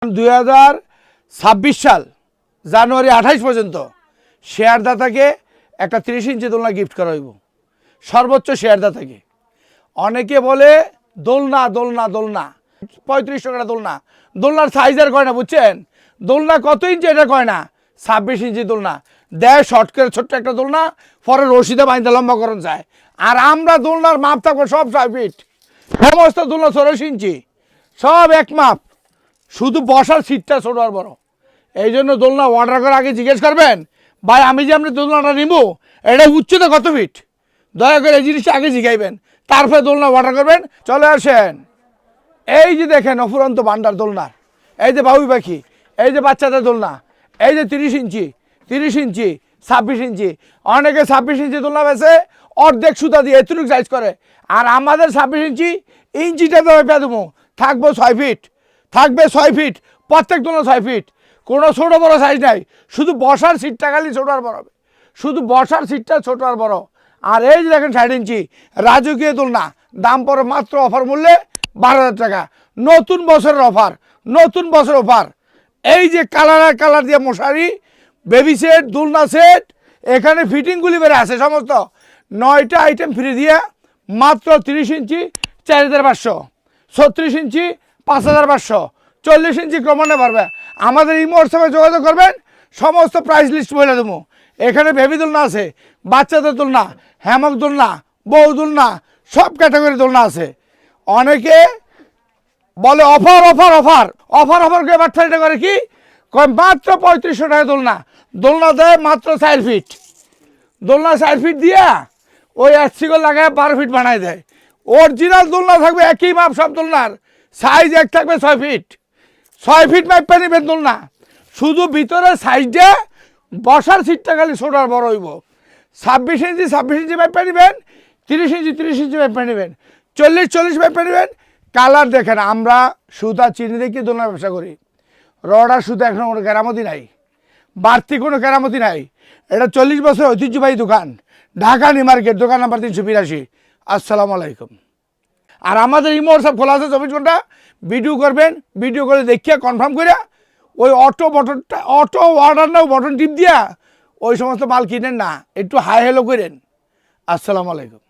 2026 সাল জানুয়ারি 28 পর্যন্ত শেয়ারদাতাকে একটা 30 ইঞ্চি দোলনা গিফট করা হইব, সর্বোচ্চ শেয়ারদাতাকে। অনেকে বলে দোলনা দোলনা দোলনা 35 টাকা দোলনা, দোলনার সাইজ আর কয় না, বুঝছেন? দোলনা কত ইঞ্চি এটা কয় না, 26 ইঞ্চি দোলনা দেয় শর্ট করে, ছোট্ট একটা দোলনা, পরে রশিদে বাইন্দা লম্বা করণ যায়। আর আমরা দোলনার মাপ থাকবো সব 6 ফিট, সমস্ত দোলনা 84 ইঞ্চি, সব এক মাপ, শুধু বসার সিটটা ছোট আর বড়। এই জন্য দোলনা অর্ডার করার আগে জিজ্ঞেস করবেন, ভাই আমি যে আপনি দোলনাটা নিব এটা উচ্চতা কত ফিট, দয়া করে এই জিনিসটা আগে জিগাইবেন, তারপরে দোলনা অর্ডার করবেন। চলে আসেন, এই যে দেখেন অফুরন্ত ভান্ডার দোলনার, এই যে বাবুই পাখি, এই যে বাচ্চাদের দোলনা, এই যে 30 ইঞ্চি 30 ইঞ্চি 26 ইঞ্চি, অনেকে 26 ইঞ্চি দোলনা বেছে অর্ধেক সুতা দিয়ে এতটুকু সাইজ করে। আর আমাদের 26 ইঞ্চি ইঞ্চিটা তো পেয়ে দেবো, থাকবো 6 ফিট, থাকবে 6 ফিট, প্রত্যেক দোলনা 6 ফিট, কোনো ছোটো বড়ো সাইজ নাই, শুধু বসার সিটটা খালি ছোটো আর বড় হবে, শুধু বসার সিটটা ছোটো আর বড়। আর এই যে দেখেন 60 ইঞ্চি রাজকীয় দোলনা, দাম পড়ে মাত্র অফার মূল্যে 12,000 টাকা, নতুন বছরের অফার, নতুন বছর অফার। এই যে কালার আর কালার দিয়ে মশারি, বেবি সেট, দোলনা সেট, এখানে ফিটিংগুলি বেড়ে আছে সমস্ত, 9টা আইটেম ফ্রি দিয়ে মাত্র 30 ইঞ্চি 4,500, 36 ইঞ্চি 5,500, 40 ইঞ্চি ক্রমান্বয়ে পারবে। আমাদের এই হোয়াটসঅ্যাপে যোগাযোগ করবেন, সমস্ত প্রাইস লিস্ট বলে দেবো। এখানে বেবি দোলনা আছে, বাচ্চাদের দোলনা, হ্যামক দোলনা, বউ দোলনা, সব ক্যাটাগরি দোলনা আছে। অনেকে বলে offer offer offer offer offer করে বাটফারিটা করে কি কয়, মাত্র 3500 টাকা দোলনা, দোলনা দেয় মাত্র 4 ফিট, দোলনা 4 ফিট দিয়া ওই এসিগল লাগায় 12 ফিট বানায় দেয়। অরিজিনাল দোলনা থাকবে একই মাপ, সব দোলনার সাইজ এক থাকবে 6 ফিট, 6 ফিট মাপে নেবেন দোলনা, শুধু ভিতরে সাইজটা বসার সিটটা খালি ছোট আর বড় হইব। 26 ইঞ্চি 26 ইঞ্চি মাপে নেবেন, 30 ইঞ্চি 30 ইঞ্চি মাপে নেবেন, 40 মাপে নেবেন। কালার দেখেন, আমরা সুতা চিনি দেখি দোলনা ব্যবসা করি, রডার সুতা এখন কোনো কেরামতি নাই, বাড়তি কোনো কেরামতি নাই। এটা 40 বছর ঐতিহ্যবাহী দোকান, ঢাকা নিউ মার্কেট, দোকান নাম্বার 382। আসসালামু আলাইকুম। আর আমাদের ইমো সব খোলা আছে 24 ঘন্টা, ভিডিও করবেন, ভিডিও করে দেখিয়া কনফার্ম করে ওই অটো বটনটা, অটো অর্ডার নাও বটন টিপ দিয়া ওই সমস্ত মাল কিনেন না, একটু হাই হ্যালো করেন। আসসালামু আলাইকুম।